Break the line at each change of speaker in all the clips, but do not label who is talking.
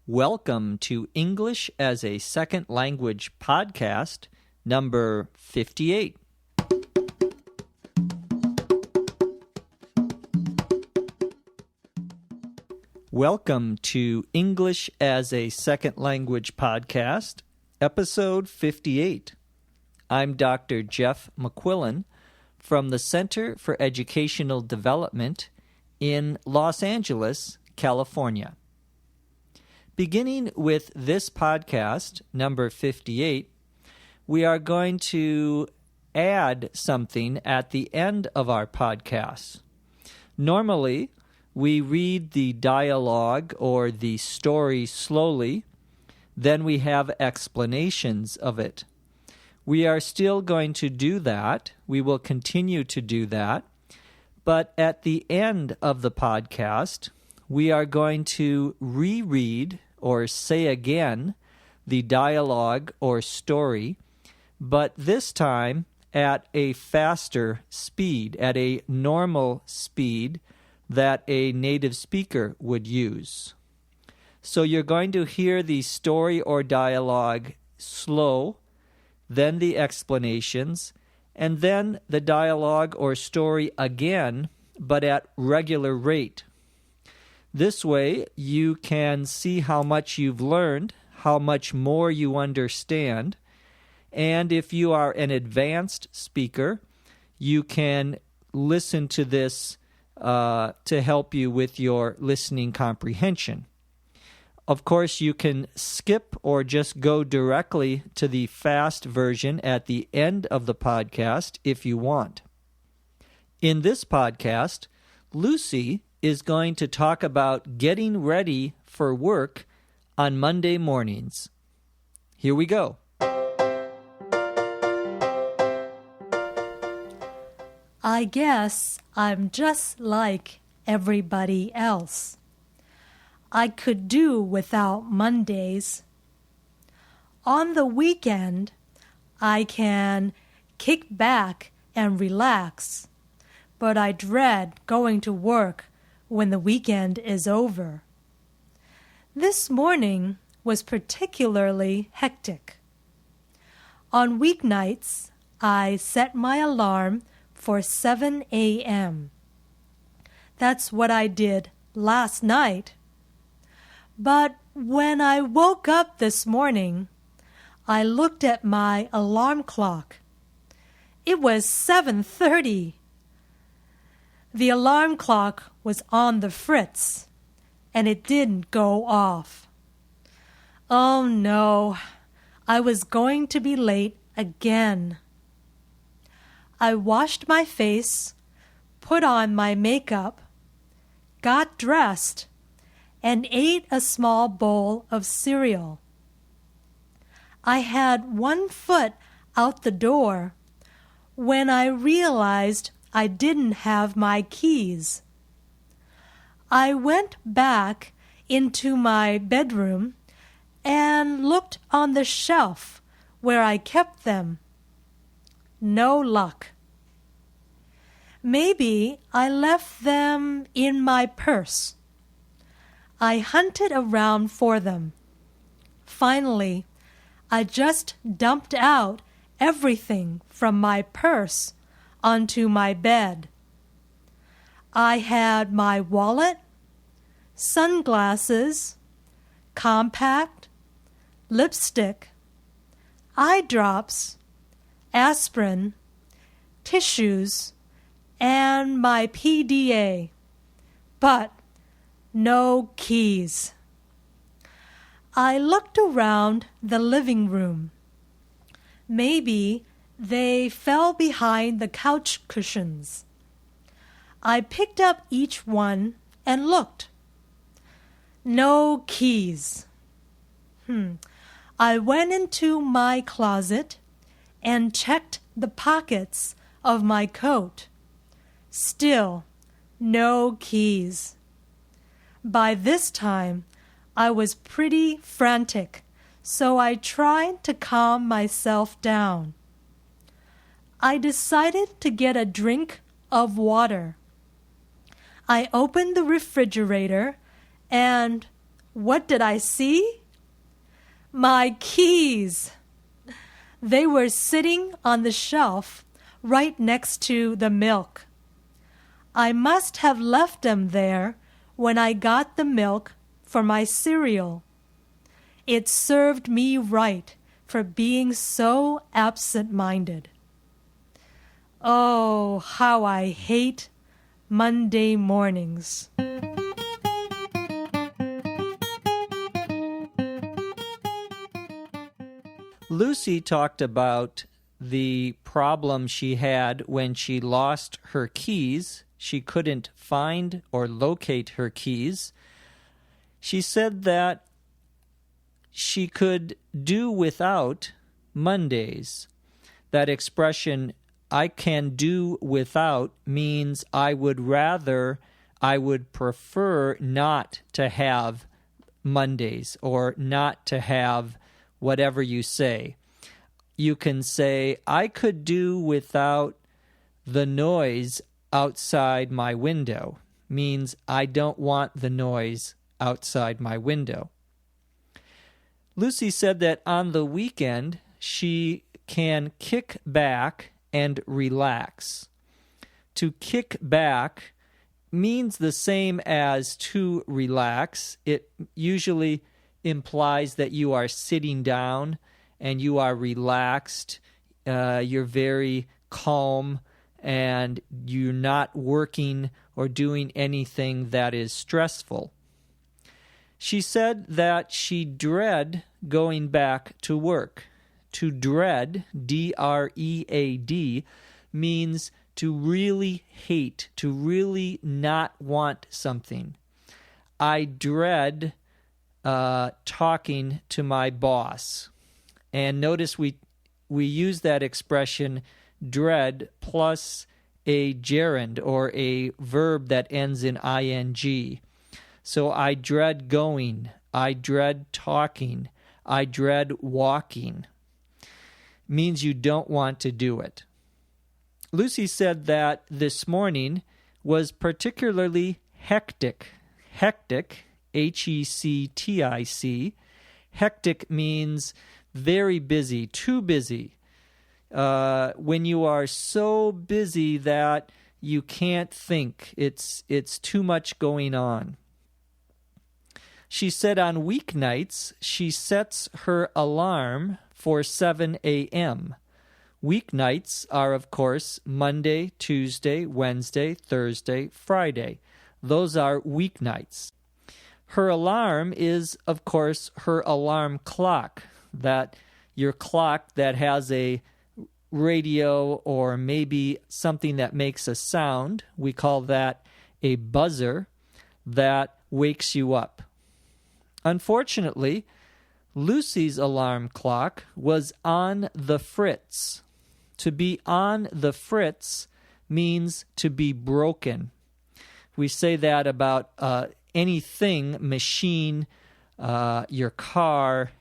Welcome to English as a Second Language podcast, number 58. Welcome to English as a Second Language podcast, episode 58. I'm Dr. Jeff McQuillan from the Center for Educational Development in Los Angeles, California. Beginning with this podcast, number 58, we are going to add something at the end of our podcast. Normally, we read the dialogue or the story slowly, then we have explanations of it. We are still going to do that. We will continue to do that. But at the end of the podcast, we are going to reread or say again the dialogue or story, but this time at a faster speed, at a normal speed that a native speaker would use. So you're going to hear the story or dialogue slow, then the explanations, and then the dialogue or story again, but at regular rate. This way, you can see how much you've learned, how much more you understand, and if you are an advanced speaker, you can listen to this to help you with your listening comprehension. Of course, you can skip or just go directly to the fast version at the end of the podcast if you want. In this podcast, Lucy is going to talk about getting ready for work on Monday mornings. Here we go.
I guess I'm just like everybody else. I could do without Mondays. On the weekend, I can kick back and relax, but I dread going to work when the weekend is over. This morning was particularly hectic. On weeknights, I set my alarm for 7 a.m. That's what I did last night. But when I woke up this morning, I looked at my alarm clock. It was 7:30. The alarm clock was on the fritz, and it didn't go off. Oh no, I was going to be late again. I washed my face, put on my makeup, got dressed, and ate a small bowl of cereal. I had one foot out the door when I realized I didn't have my keys. I went back into my bedroom and looked on the shelf where I kept them. No luck. Maybe I left them in my purse. I hunted around for them. Finally, I just dumped out everything from my purse onto my bed. I had my wallet, sunglasses, compact, lipstick, eye drops, aspirin, tissues, and my PDA, but no keys. I looked around the living room. Maybe they fell behind the couch cushions. I picked up each one and looked. No keys. I went into my closet and checked the pockets of my coat. Still, no keys. By this time, I was pretty frantic, so I tried to calm myself down. I decided to get a drink of water. I opened the refrigerator and What did I see? My keys. They were sitting on the shelf right next to the milk. I must have left them there when I got the milk for my cereal. It served me right for being so absent-minded. Oh, how I hate Monday mornings.
Lucy talked about the problem she had when she lost her keys. She couldn't find or locate her keys. She said that she could do without Mondays. That expression, I can do without, means I would prefer not to have Mondays or not to have whatever you say. You can say, I could do without the noise outside my window, means I don't want the noise outside my window. Lucy said that on the weekend, she can kick back and relax. To kick back means the same as to relax. It usually implies that you are sitting down and you are relaxed. You're very calm and you're not working or doing anything that is stressful. She said that she dread going back to work. To dread, D-R-E-A-D, means to really hate, to really not want something. I dread talking to my boss. And notice we use that expression dread plus a gerund or a verb that ends in ing. So I dread going, I dread talking, I dread walking. Means you don't want to do it. Lucy said that this morning was particularly hectic. Hectic, H-E-C-T-I-C. Hectic means very busy, too busy. When you are so busy that you can't think, it's too much going on. She said on weeknights, she sets her alarm for 7 a.m. Weeknights are, of course, Monday, Tuesday, Wednesday, Thursday, Friday. Those are weeknights. Her alarm is, of course, her alarm clock, that your clock that has a radio or maybe something that makes a sound. We call that a buzzer that wakes you up. Unfortunately, Lucy's alarm clock was on the fritz. To be on the fritz means to be broken. We say that about anything, machine, your car,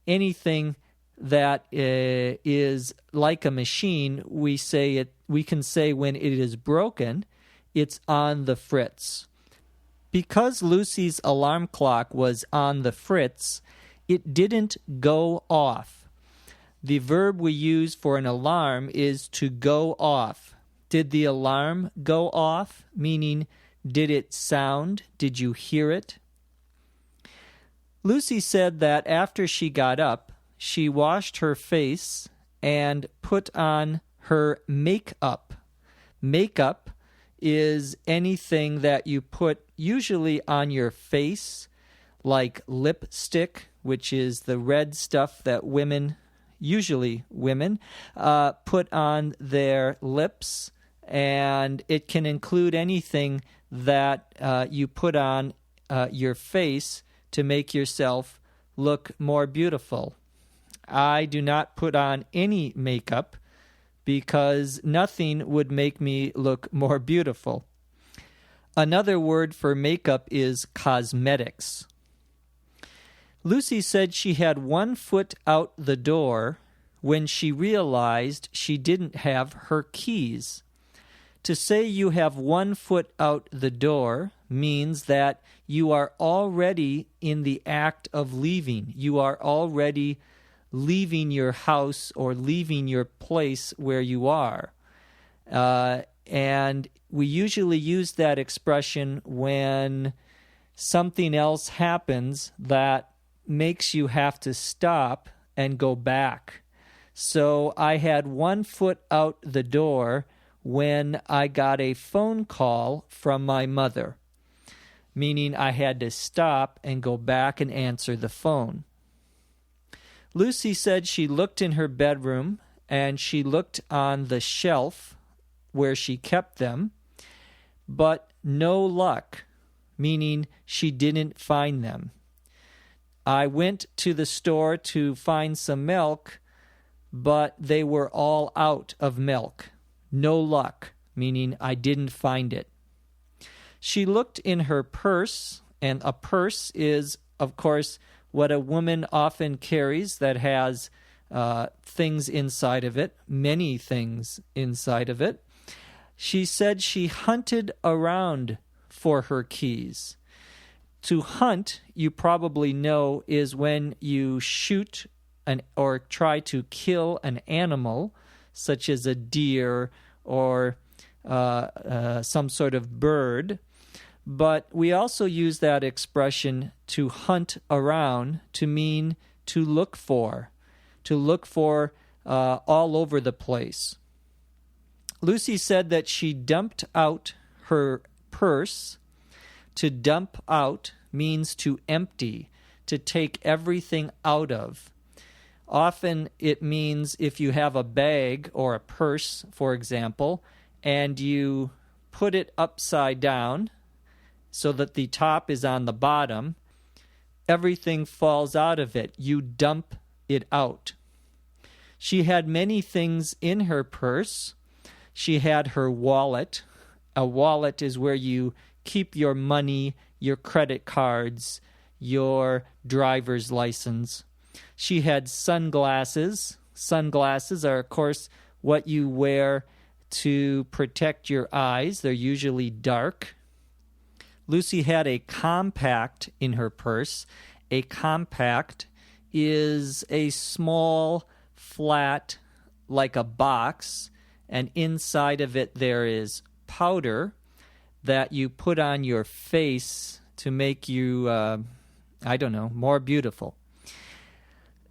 anything that is like a machine. We can say when it is broken, it's on the fritz. Because Lucy's alarm clock was on the fritz, it didn't go off. The verb we use for an alarm is to go off. Did the alarm go off? Meaning, did it sound? Did you hear it? Lucy said that after she got up, she washed her face and put on her makeup. Makeup is anything that you put usually on your face, like lipstick, which is the red stuff that usually women, put on their lips, and it can include anything that you put on your face to make yourself look more beautiful. I do not put on any makeup because nothing would make me look more beautiful. Another word for makeup is cosmetics. Lucy said she had one foot out the door when she realized she didn't have her keys. To say you have 1 foot out the door means that you are already in the act of leaving. You are already leaving your house or leaving your place where you are. And we usually use that expression when something else happens that makes you have to stop and go back. So I had 1 foot out the door when I got a phone call from my mother, meaning I had to stop and go back and answer the phone. Lucy said she looked in her bedroom and she looked on the shelf where she kept them, but no luck, meaning she didn't find them. I went to the store to find some milk, but they were all out of milk. No luck, meaning I didn't find it. She looked in her purse, and a purse is, of course, what a woman often carries that has things inside of it, many things inside of it. She said she hunted around for her keys. To hunt, you probably know, is when you shoot or try to kill an animal, such as a deer or some sort of bird. But we also use that expression to hunt around to mean to look for all over the place. Lucy said that she dumped out her purse. To dump out means to empty, to take everything out of. Often it means if you have a bag or a purse, for example, and you put it upside down so that the top is on the bottom, everything falls out of it. You dump it out. She had many things in her purse. She had her wallet. A wallet is where you keep your money, your credit cards, your driver's license. She had sunglasses. Sunglasses are, of course, what you wear to protect your eyes. They're usually dark. Lucy had a compact in her purse. A compact is a small, flat, like a box, and inside of it there is powder that you put on your face to make you, more beautiful.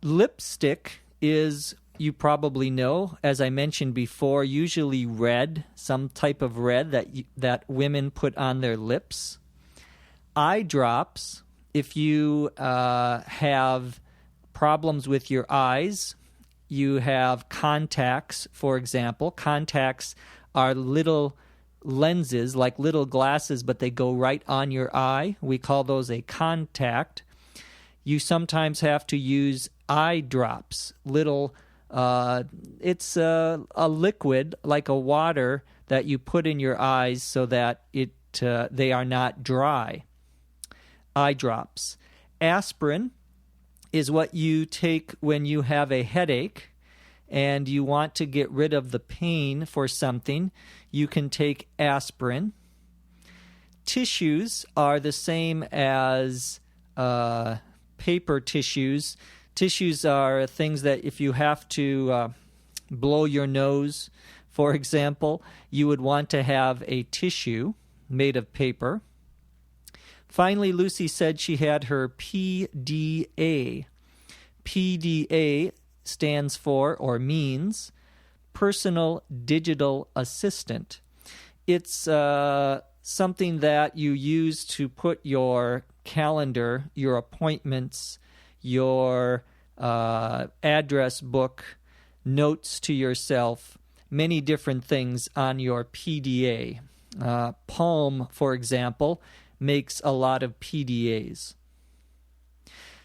Lipstick is, you probably know, as I mentioned before, usually red, some type of red that women put on their lips. Eye drops, if you have problems with your eyes, you have contacts, for example. Contacts are little lenses, like little glasses, but they go right on your eye. We call those a contact. You sometimes have to use eye drops, little, it's a liquid like a water that you put in your eyes so that they are not dry. Eye drops. Aspirin is what you take when you have a headache and you want to get rid of the pain for something. You can take aspirin. Tissues are the same as paper tissues. Tissues are things that if you have to blow your nose, for example, you would want to have a tissue made of paper. Finally, Lucy said she had her PDA. PDA stands for, or means, Personal Digital Assistant. It's something that you use to put your calendar, your appointments, your address book, notes to yourself, many different things on your PDA. Palm, for example, makes a lot of PDAs.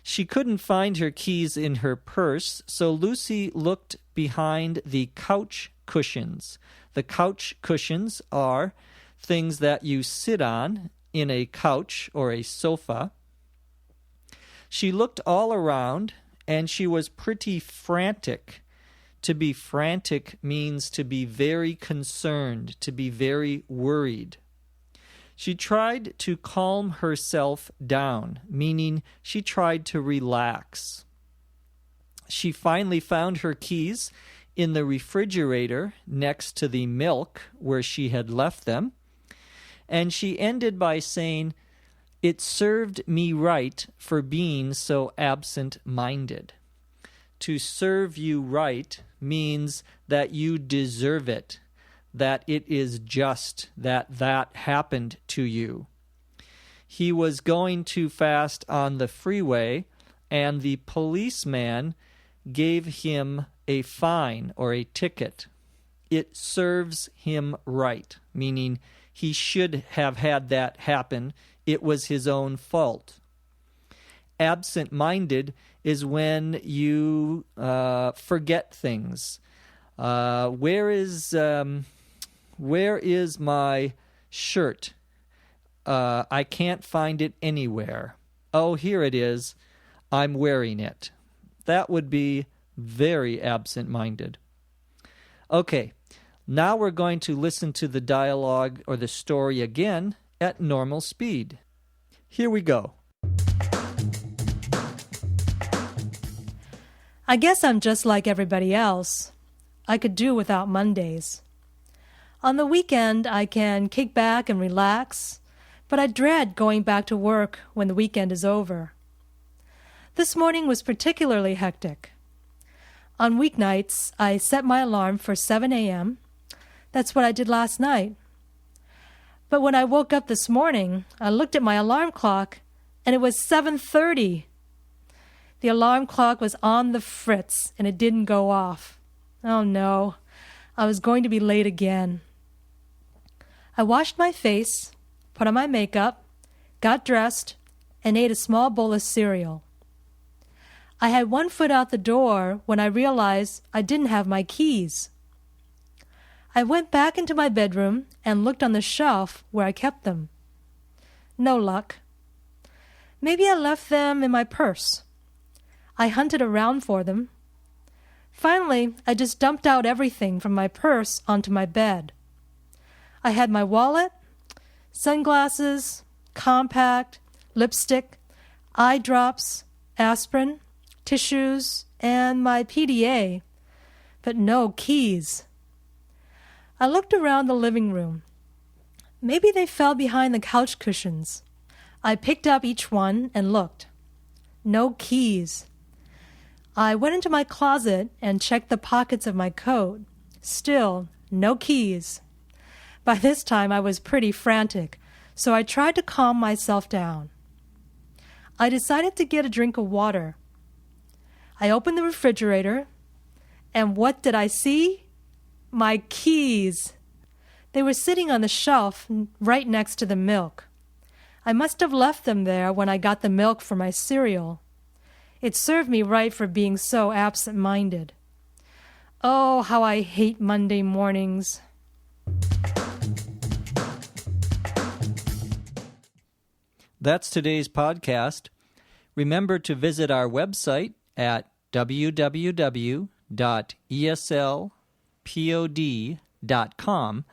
She couldn't find her keys in her purse, so Lucy looked behind the couch cushions. The couch cushions are things that you sit on in a couch or a sofa. She looked all around, and she was pretty frantic To be frantic means to be very concerned, to be very worried. She tried to calm herself down, meaning she tried to relax. She finally found her keys in the refrigerator next to the milk where she had left them, and she ended by saying, "It served me right for being so absent-minded." To serve you right means that you deserve it, that it is just that happened to you. He was going too fast on the freeway, and the policeman gave him a fine or a ticket. It serves him right, meaning he should have had that happen. It was his own fault. Absent-minded is when you forget things. Where is my shirt? I can't find it anywhere. Oh, here it is. I'm wearing it. That would be very absent-minded. Okay, now we're going to listen to the dialogue or the story again at normal speed. Here we go.
I guess I'm just like everybody else. I could do without Mondays. On the weekend, I can kick back and relax, but I dread going back to work when the weekend is over. This morning was particularly hectic. On weeknights, I set my alarm for 7 a.m. That's what I did last night. But when I woke up this morning, I looked at my alarm clock, and it was 7:30. The alarm clock was on the fritz, and it didn't go off. Oh no, I was going to be late again. I washed my face, put on my makeup, got dressed, and ate a small bowl of cereal. I had one foot out the door when I realized I didn't have my keys. I went back into my bedroom and looked on the shelf where I kept them. No luck. Maybe I left them in my purse. I hunted around for them. Finally, I just dumped out everything from my purse onto my bed. I had my wallet, sunglasses, compact, lipstick, eye drops, aspirin, tissues, and my PDA, but no keys. I looked around the living room. Maybe they fell behind the couch cushions. I picked up each one and looked. No keys. I went into my closet and checked the pockets of my coat. Still, no keys. By this time, I was pretty frantic, so I tried to calm myself down. I decided to get a drink of water. I opened the refrigerator, and what did I see? My keys. They were sitting on the shelf right next to the milk. I must have left them there when I got the milk for my cereal. It served me right for being so absent-minded. Oh, how I hate Monday mornings.
That's today's podcast. Remember to visit our website at www.eslpod.com